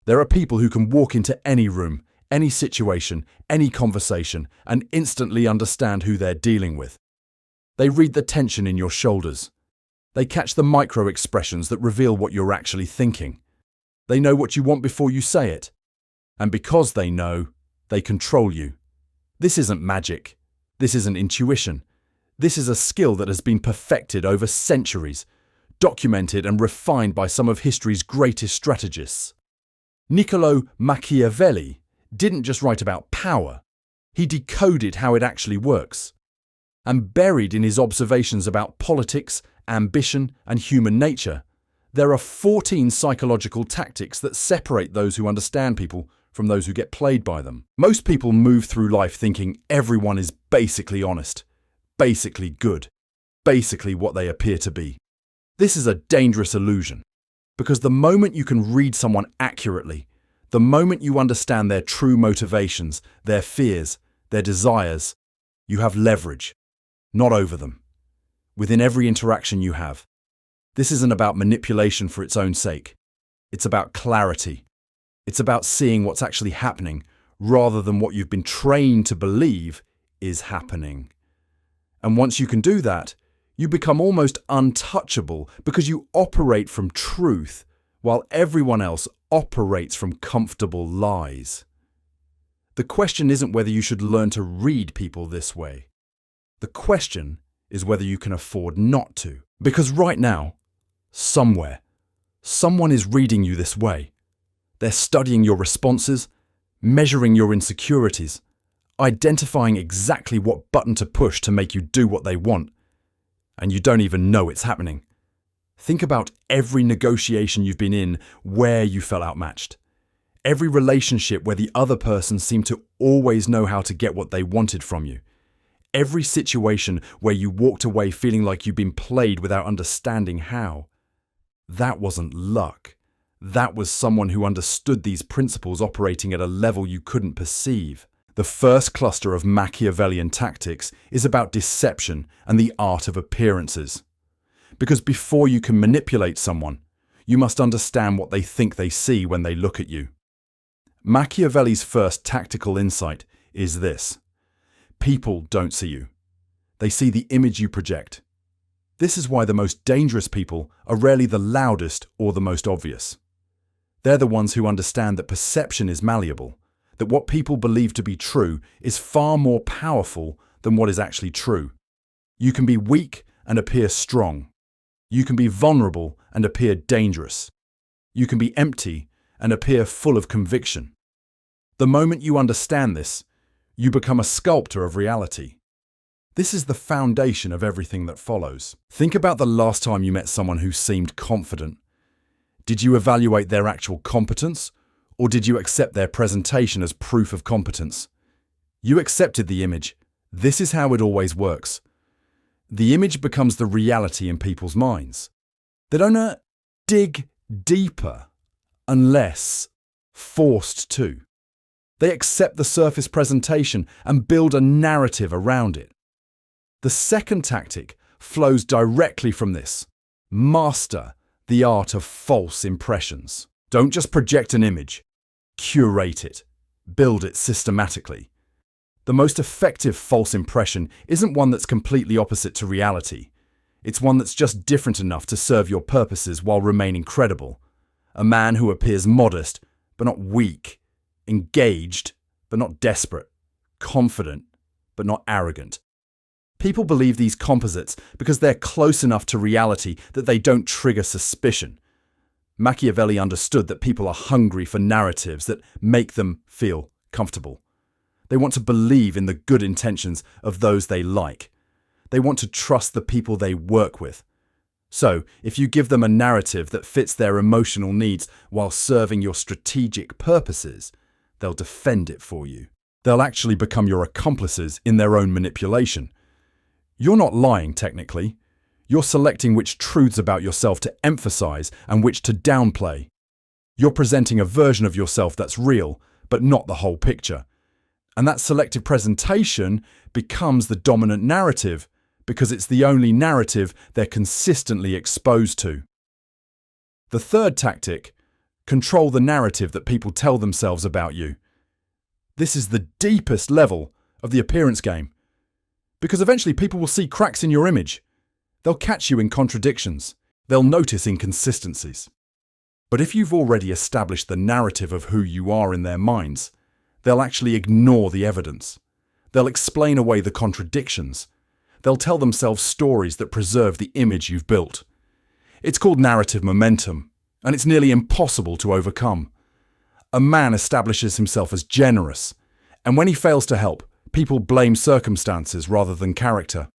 There are people who can walk into any room, any situation, any conversation, and instantly understand who they're dealing with. They read the tension in your shoulders. They catch the micro expressions that reveal what you're actually thinking. They know what you want before you say it. And because they know, they control you. This isn't magic. This isn't intuition. This is a skill that has been perfected over centuries, documented and refined by some of history's greatest strategists. Niccolo Machiavelli didn't just write about power. He decoded how it actually works. And buried in his observations about politics, ambition, and human nature, there are 14 psychological tactics that separate those who understand people from those who get played by them. Most people move through life thinking everyone is basically honest, basically good, basically what they appear to be. This is a dangerous illusion, because the moment you can read someone accurately, the moment you understand their true motivations, their fears, their desires, you have leverage, not over them, within every interaction you have. This isn't about manipulation for its own sake. It's about clarity. It's about seeing what's actually happening rather than what you've been trained to believe is happening. And once you can do that, you become almost untouchable because you operate from truth while everyone else operates from comfortable lies. The question isn't whether you should learn to read people this way. The question is whether you can afford not to. Because right now, somewhere, someone is reading you this way. They're studying your responses, measuring your insecurities, identifying exactly what button to push to make you do what they want, and you don't even know it's happening. Think about every negotiation you've been in where you felt outmatched. Every relationship where the other person seemed to always know how to get what they wanted from you. Every situation where you walked away feeling like you'd been played without understanding how. That wasn't luck. That was someone who understood these principles operating at a level you couldn't perceive. The first cluster of Machiavellian tactics is about deception and the art of appearances. Because before you can manipulate someone, you must understand what they think they see when they look at you. Machiavelli's first tactical insight is this: people don't see you. They see the image you project. This is why the most dangerous people are rarely the loudest or the most obvious. They're the ones who understand that perception is malleable, that what people believe to be true is far more powerful than what is actually true. You can be weak and appear strong. You can be vulnerable and appear dangerous. You can be empty and appear full of conviction. The moment you understand this, you become a sculptor of reality. This is the foundation of everything that follows. Think about the last time you met someone who seemed confident. Did you evaluate their actual competence, or did you accept their presentation as proof of competence? You accepted the image. This is how it always works. The image becomes the reality in people's minds. They don't dig deeper unless forced to. They accept the surface presentation and build a narrative around it. The second tactic flows directly from this. Master the art of false impressions. Don't just project an image. Curate it. Build it systematically. The most effective false impression isn't one that's completely opposite to reality. It's one that's just different enough to serve your purposes while remaining credible. A man who appears modest, but not weak. Engaged, but not desperate. Confident, but not arrogant. People believe these composites because they're close enough to reality that they don't trigger suspicion. Machiavelli understood that people are hungry for narratives that make them feel comfortable. They want to believe in the good intentions of those they like. They want to trust the people they work with. So, if you give them a narrative that fits their emotional needs while serving your strategic purposes, they'll defend it for you. They'll actually become your accomplices in their own manipulation. You're not lying, technically. You're selecting which truths about yourself to emphasize and which to downplay. You're presenting a version of yourself that's real, but not the whole picture. And that selective presentation becomes the dominant narrative because it's the only narrative they're consistently exposed to. The third tactic, Control the narrative that people tell themselves about you. This is the deepest level of the appearance game. Because eventually people will see cracks in your image. They'll catch you in contradictions. They'll notice inconsistencies. But if you've already established the narrative of who you are in their minds, they'll actually ignore the evidence. They'll explain away the contradictions. They'll tell themselves stories that preserve the image you've built. It's called narrative momentum, and it's nearly impossible to overcome. A man establishes himself as generous, and when he fails to help, people blame circumstances rather than character.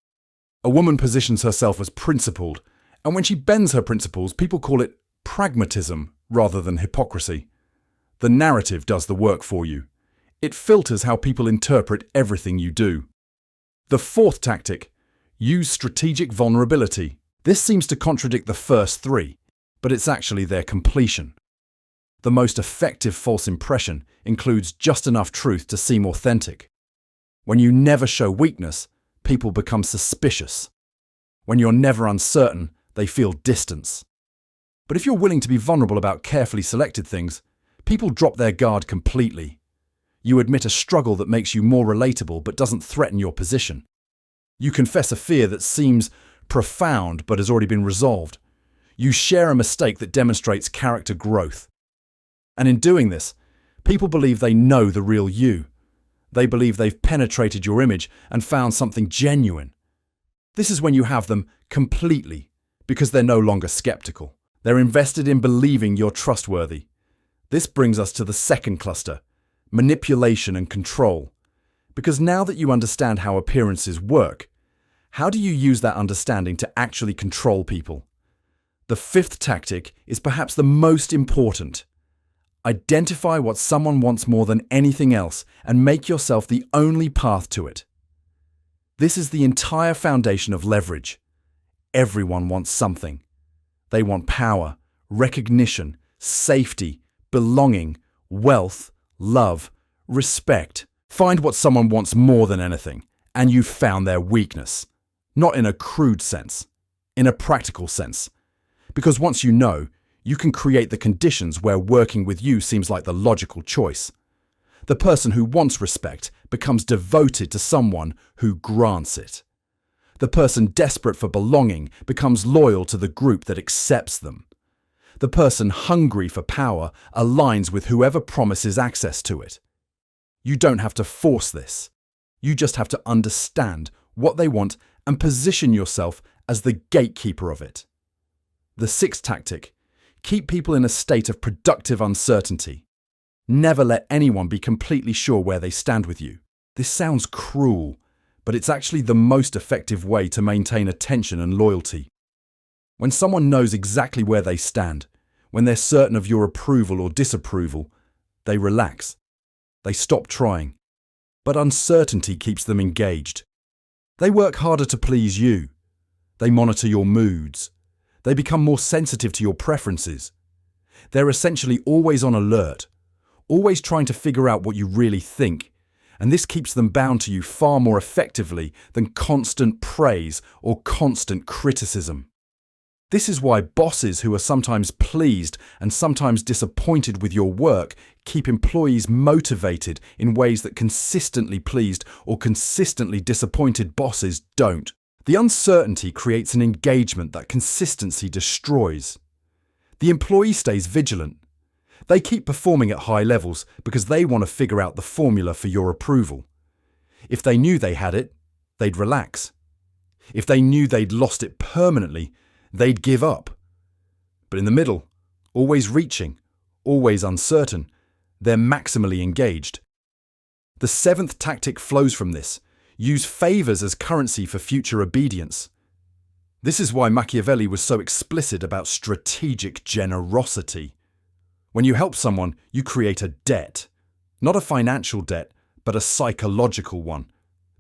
A woman positions herself as principled, and when she bends her principles, people call it pragmatism rather than hypocrisy. The narrative does the work for you. It filters how people interpret everything you do. The fourth tactic: use strategic vulnerability. This seems to contradict the first three, but it's actually their completion. The most effective false impression includes just enough truth to seem authentic. When you never show weakness, people become suspicious. When you're never uncertain, they feel distance. But if you're willing to be vulnerable about carefully selected things, people drop their guard completely. You admit a struggle that makes you more relatable but doesn't threaten your position. You confess a fear that seems profound but has already been resolved. You share a mistake that demonstrates character growth. And in doing this, people believe they know the real you. They believe they've penetrated your image and found something genuine. This is when you have them completely, because they're no longer skeptical. They're invested in believing you're trustworthy. This brings us to the second cluster: manipulation and control. Because now that you understand how appearances work, how do you use that understanding to actually control people? The fifth tactic is perhaps the most important. Identify what someone wants more than anything else and make yourself the only path to it. This is the entire foundation of leverage. Everyone wants something. They want power, recognition, safety, belonging, wealth, love, respect. Find what someone wants more than anything, and you've found their weakness. Not in a crude sense, in a practical sense. Because once you know, you can create the conditions where working with you seems like the logical choice. The person who wants respect becomes devoted to someone who grants it. The person desperate for belonging becomes loyal to the group that accepts them. The person hungry for power aligns with whoever promises access to it. You don't have to force this. You just have to understand what they want and position yourself as the gatekeeper of it. The sixth tactic: keep people in a state of productive uncertainty. Never let anyone be completely sure where they stand with you. This sounds cruel, but it's actually the most effective way to maintain attention and loyalty. When someone knows exactly where they stand, when they're certain of your approval or disapproval, they relax. They stop trying. But uncertainty keeps them engaged. They work harder to please you. They monitor your moods. They become more sensitive to your preferences. They're essentially always on alert, always trying to figure out what you really think, and this keeps them bound to you far more effectively than constant praise or constant criticism. This is why bosses who are sometimes pleased and sometimes disappointed with your work keep employees motivated in ways that consistently pleased or consistently disappointed bosses don't. The uncertainty creates an engagement that consistency destroys. The employee stays vigilant. They keep performing at high levels because they want to figure out the formula for your approval. If they knew they had it, they'd relax. If they knew they'd lost it permanently, they'd give up. But in the middle, always reaching, always uncertain, they're maximally engaged. The seventh tactic flows from this. Use favors as currency for future obedience. This is why Machiavelli was so explicit about strategic generosity. When you help someone, you create a debt. Not a financial debt, but a psychological one.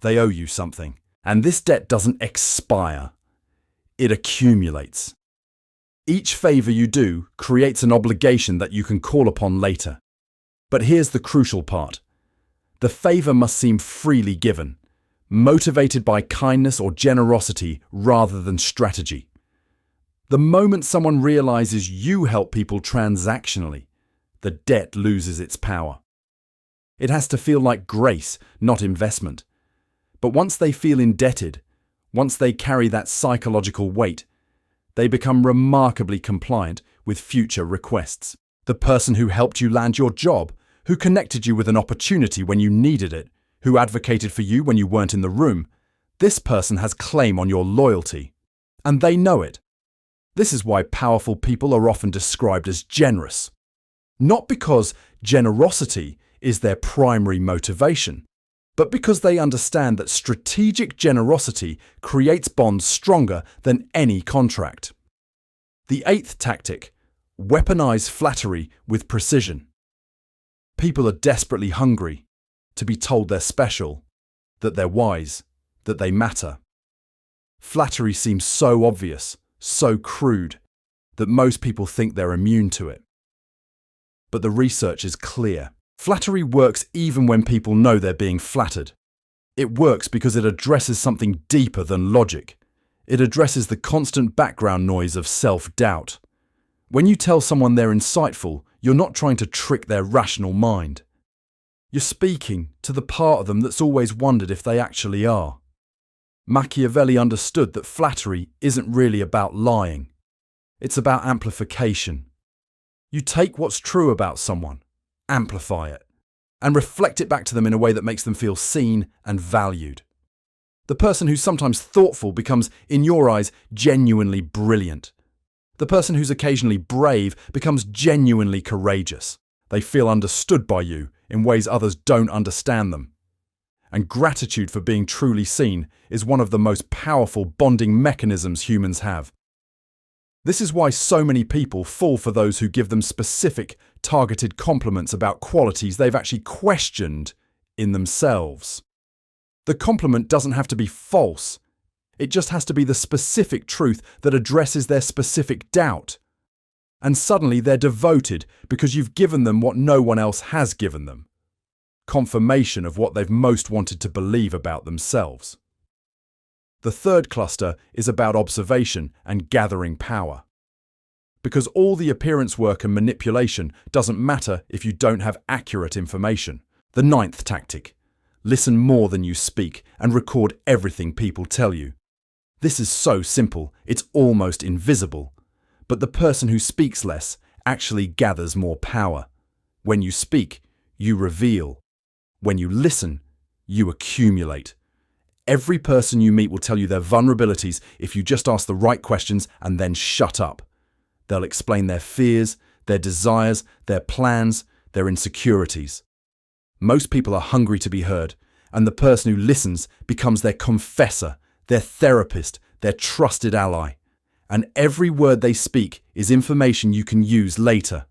They owe you something. And this debt doesn't expire. It accumulates. Each favor you do creates an obligation that you can call upon later. But here's the crucial part. The favor must seem freely given, motivated by kindness or generosity rather than strategy. The moment someone realizes you help people transactionally, the debt loses its power. It has to feel like grace, not investment. But once they feel indebted, once they carry that psychological weight, they become remarkably compliant with future requests. The person who helped you land your job, who connected you with an opportunity when you needed it, who advocated for you when you weren't in the room, this person has claim on your loyalty. And they know it. This is why powerful people are often described as generous. Not because generosity is their primary motivation, but because they understand that strategic generosity creates bonds stronger than any contract. The 8th tactic: weaponize flattery with precision. People are desperately hungry to be told they're special, that they're wise, that they matter. Flattery seems so obvious, so crude, that most people think they're immune to it. But the research is clear. Flattery works even when people know they're being flattered. It works because it addresses something deeper than logic. It addresses the constant background noise of self-doubt. When you tell someone they're insightful, you're not trying to trick their rational mind. You're speaking to the part of them that's always wondered if they actually are. Machiavelli understood that flattery isn't really about lying. It's about amplification. You take what's true about someone, amplify it, and reflect it back to them in a way that makes them feel seen and valued. The person who's sometimes thoughtful becomes, in your eyes, genuinely brilliant. The person who's occasionally brave becomes genuinely courageous. They feel understood by you in ways others don't understand them. And gratitude for being truly seen is one of the most powerful bonding mechanisms humans have. This is why so many people fall for those who give them specific, targeted compliments about qualities they've actually questioned in themselves. The compliment doesn't have to be false. It just has to be the specific truth that addresses their specific doubt. And suddenly they're devoted because you've given them what no one else has given them. Confirmation of what they've most wanted to believe about themselves. The 3rd cluster is about observation and gathering power. Because all the appearance work and manipulation doesn't matter if you don't have accurate information. The 9th tactic: listen more than you speak and record everything people tell you. This is so simple, it's almost invisible. But the person who speaks less actually gathers more power. When you speak, you reveal. When you listen, you accumulate. Every person you meet will tell you their vulnerabilities if you just ask the right questions and then shut up. They'll explain their fears, their desires, their plans, their insecurities. Most people are hungry to be heard, and the person who listens becomes their confessor, their therapist, their trusted ally. And every word they speak is information you can use later.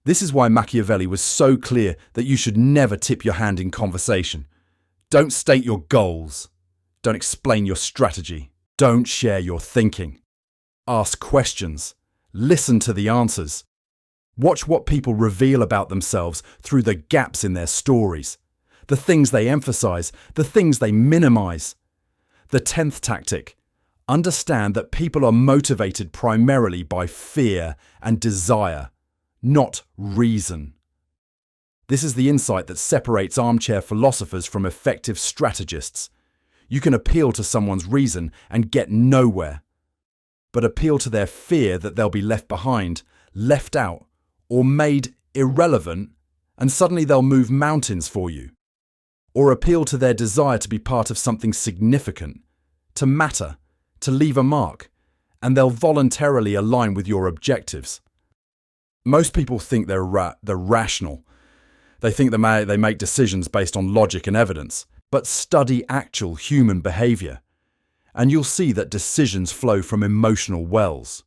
This is why Machiavelli was so clear that you should never tip your hand in conversation. Don't state your goals. Don't explain your strategy. Don't share your thinking. Ask questions. Listen to the answers. Watch what people reveal about themselves through the gaps in their stories, the things they emphasize, the things they minimize. The 10th tactic: understand that people are motivated primarily by fear and desire, not reason. This is the insight that separates armchair philosophers from effective strategists. You can appeal to someone's reason and get nowhere, but appeal to their fear that they'll be left behind, left out, or made irrelevant, and suddenly they'll move mountains for you. Or appeal to their desire to be part of something significant, to matter, to leave a mark, and they'll voluntarily align with your objectives. Most people think they're rational. They think they make decisions based on logic and evidence, but study actual human behavior, and you'll see that decisions flow from emotional wells.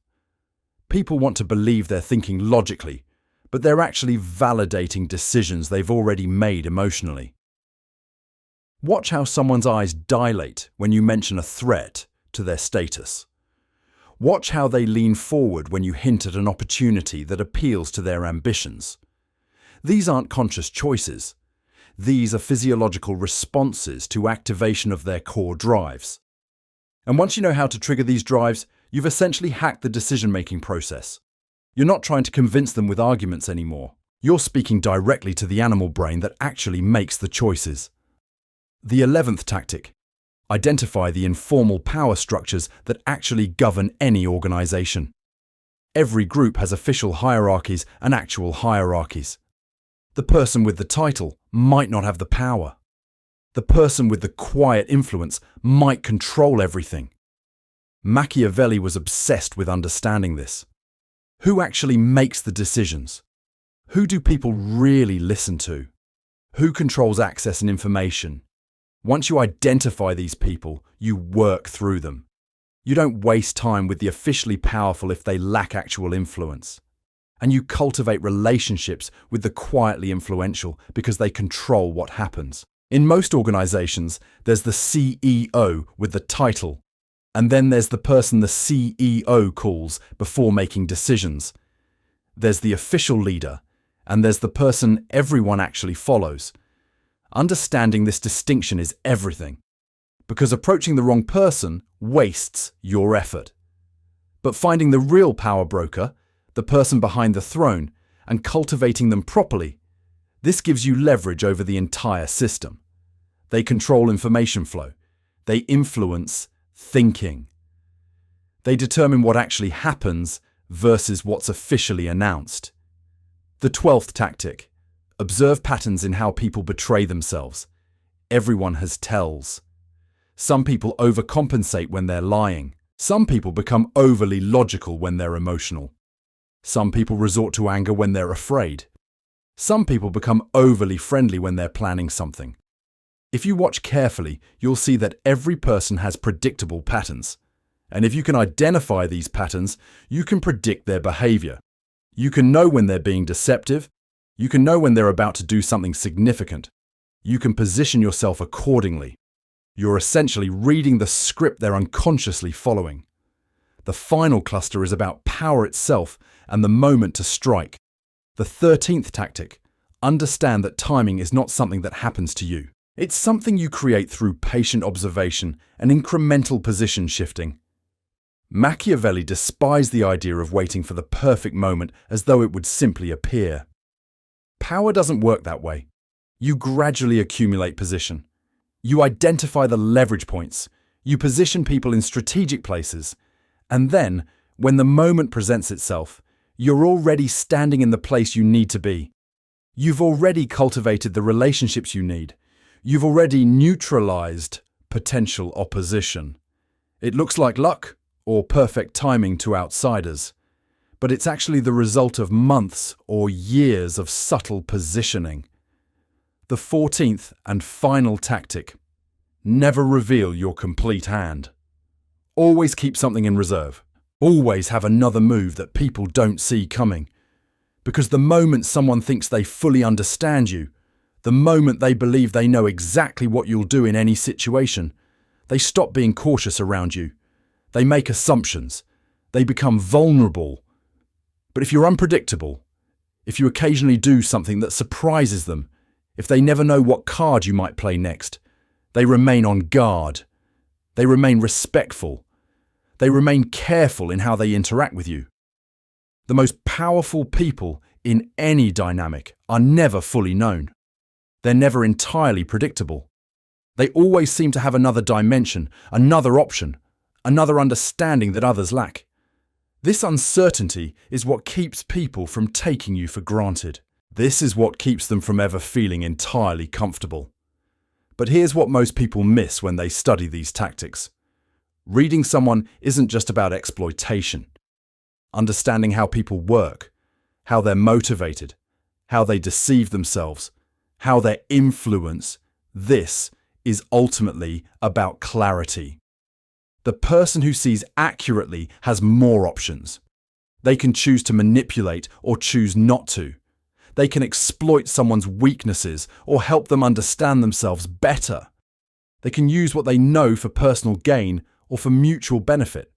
People want to believe they're thinking logically, but they're actually validating decisions they've already made emotionally. Watch how someone's eyes dilate when you mention a threat to their status. Watch how they lean forward when you hint at an opportunity that appeals to their ambitions. These aren't conscious choices. These are physiological responses to activation of their core drives. And once you know how to trigger these drives, you've essentially hacked the decision-making process. You're not trying to convince them with arguments anymore. You're speaking directly to the animal brain that actually makes the choices. The 11th tactic. Identify the informal power structures that actually govern any organization. Every group has official hierarchies and actual hierarchies. The person with the title might not have the power. The person with the quiet influence might control everything. Machiavelli was obsessed with understanding this. Who actually makes the decisions? Who do people really listen to? Who controls access and information? Once you identify these people, you work through them. You don't waste time with the officially powerful if they lack actual influence. And you cultivate relationships with the quietly influential because they control what happens. In most organizations, there's the CEO with the title, and then there's the person the CEO calls before making decisions. There's the official leader, and there's the person everyone actually follows. Understanding this distinction is everything, because approaching the wrong person wastes your effort. But finding the real power broker, the person behind the throne, and cultivating them properly, this gives you leverage over the entire system. They control information flow. They influence thinking. They determine what actually happens versus what's officially announced. The 12th tactic. Observe patterns in how people betray themselves. Everyone has tells. Some people overcompensate when they're lying. Some people become overly logical when they're emotional. Some people resort to anger when they're afraid. Some people become overly friendly when they're planning something. If you watch carefully, you'll see that every person has predictable patterns. And if you can identify these patterns, you can predict their behavior. You can know when they're being deceptive. You can know when they're about to do something significant. You can position yourself accordingly. You're essentially reading the script they're unconsciously following. The final cluster is about power itself and the moment to strike. The 13th tactic. Understand that timing is not something that happens to you. It's something you create through patient observation and incremental position shifting. Machiavelli despised the idea of waiting for the perfect moment as though it would simply appear. Power doesn't work that way. You gradually accumulate position. You identify the leverage points. You position people in strategic places. And then, when the moment presents itself, you're already standing in the place you need to be. You've already cultivated the relationships you need. You've already neutralized potential opposition. It looks like luck or perfect timing to outsiders, but it's actually the result of months or years of subtle positioning. The 14th and final tactic. Never reveal your complete hand. Always keep something in reserve. Always have another move that people don't see coming. Because the moment someone thinks they fully understand you, the moment they believe they know exactly what you'll do in any situation, they stop being cautious around you. They make assumptions. They become vulnerable. But if you're unpredictable, if you occasionally do something that surprises them, if they never know what card you might play next, they remain on guard. They remain respectful. They remain careful in how they interact with you. The most powerful people in any dynamic are never fully known. They're never entirely predictable. They always seem to have another dimension, another option, another understanding that others lack. This uncertainty is what keeps people from taking you for granted. This is what keeps them from ever feeling entirely comfortable. But here's what most people miss when they study these tactics. Reading someone isn't just about exploitation. Understanding how people work, how they're motivated, how they deceive themselves, how they influence, this is ultimately about clarity. The person who sees accurately has more options. They can choose to manipulate or choose not to. They can exploit someone's weaknesses or help them understand themselves better. They can use what they know for personal gain or for mutual benefit.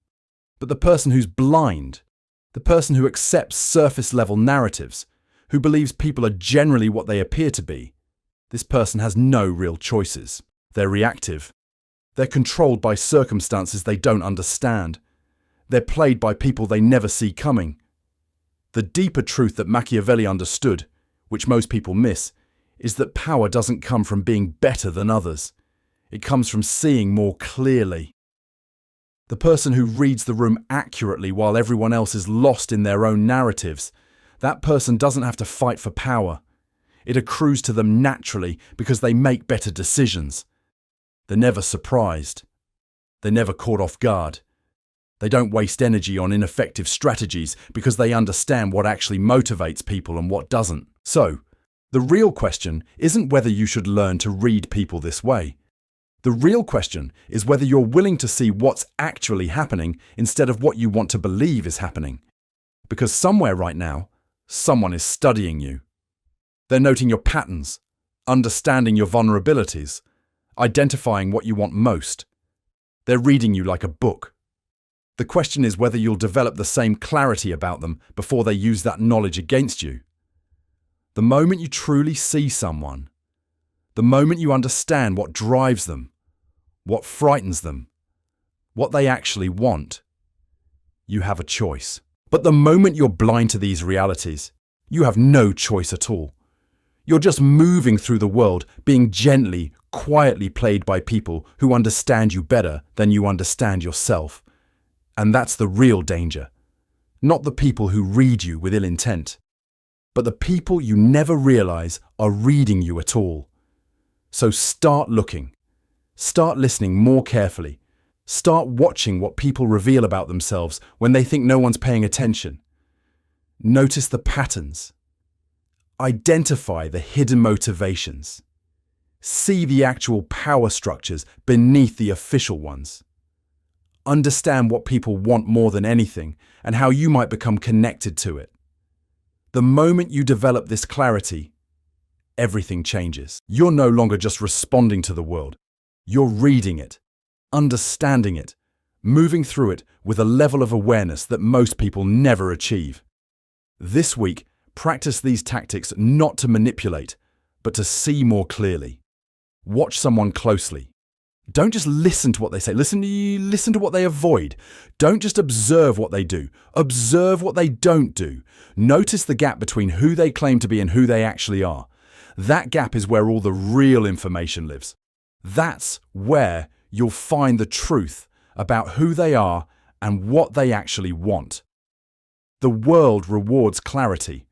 But the person who's blind, the person who accepts surface-level narratives, who believes people are generally what they appear to be, this person has no real choices. They're reactive. They're controlled by circumstances they don't understand. They're played by people they never see coming. The deeper truth that Machiavelli understood, which most people miss, is that power doesn't come from being better than others. It comes from seeing more clearly. The person who reads the room accurately while everyone else is lost in their own narratives, that person doesn't have to fight for power. It accrues to them naturally because they make better decisions. They're never surprised. They're never caught off guard. They don't waste energy on ineffective strategies because they understand what actually motivates people and what doesn't. So, the real question isn't whether you should learn to read people this way. The real question is whether you're willing to see what's actually happening instead of what you want to believe is happening. Because somewhere right now, someone is studying you. They're noting your patterns, understanding your vulnerabilities, identifying what you want most. They're reading you like a book. The question is whether you'll develop the same clarity about them before they use that knowledge against you. The moment you truly see someone, the moment you understand what drives them, what frightens them, what they actually want, you have a choice. But the moment you're blind to these realities, you have no choice at all. You're just moving through the world, being gently, quietly played by people who understand you better than you understand yourself. And that's the real danger. Not the people who read you with ill intent, but the people you never realize are reading you at all. So start looking. Start listening more carefully. Start watching what people reveal about themselves when they think no one's paying attention. Notice the patterns. Identify the hidden motivations. See the actual power structures beneath the official ones. Understand what people want more than anything and how you might become connected to it. The moment you develop this clarity, everything changes. You're no longer just responding to the world. You're reading it, understanding it, moving through it with a level of awareness that most people never achieve. This week, practice these tactics not to manipulate, but to see more clearly. Watch someone closely. Don't just listen to what they say. Listen to what they avoid. Don't just observe what they do. Observe what they don't do. Notice the gap between who they claim to be and who they actually are. That gap is where all the real information lives. That's where you'll find the truth about who they are and what they actually want. The world rewards clarity.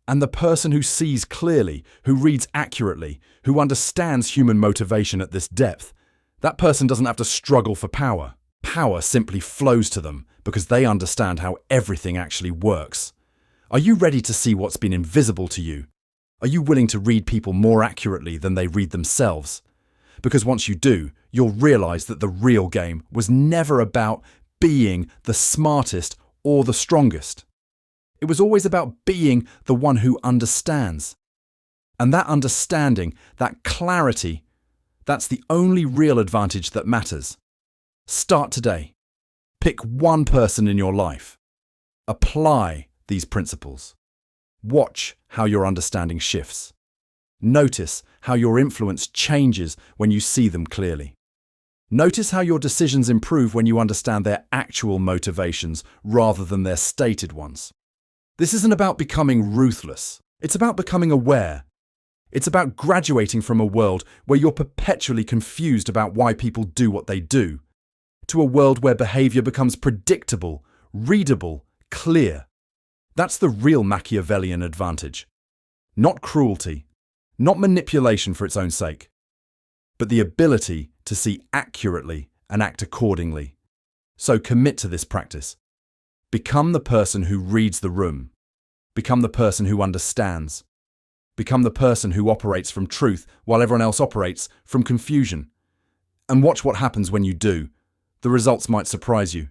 And the person who sees clearly, who reads accurately, who understands human motivation at this depth, that person doesn't have to struggle for power. Power simply flows to them because they understand how everything actually works. Are you ready to see what's been invisible to you? Are you willing to read people more accurately than they read themselves? Because once you do, you'll realize that the real game was never about being the smartest or the strongest. It was always about being the one who understands. And that understanding, that clarity, that's the only real advantage that matters. Start today. Pick one person in your life. Apply these principles. Watch how your understanding shifts. Notice how your influence changes when you see them clearly. Notice how your decisions improve when you understand their actual motivations rather than their stated ones. This isn't about becoming ruthless. It's about becoming aware. It's about graduating from a world where you're perpetually confused about why people do what they do, to a world where behavior becomes predictable, readable, clear. That's the real Machiavellian advantage. Not cruelty, not manipulation for its own sake, but the ability to see accurately and act accordingly. So commit to this practice. Become the person who reads the room. Become the person who understands. Become the person who operates from truth while everyone else operates from confusion. And watch what happens when you do. The results might surprise you.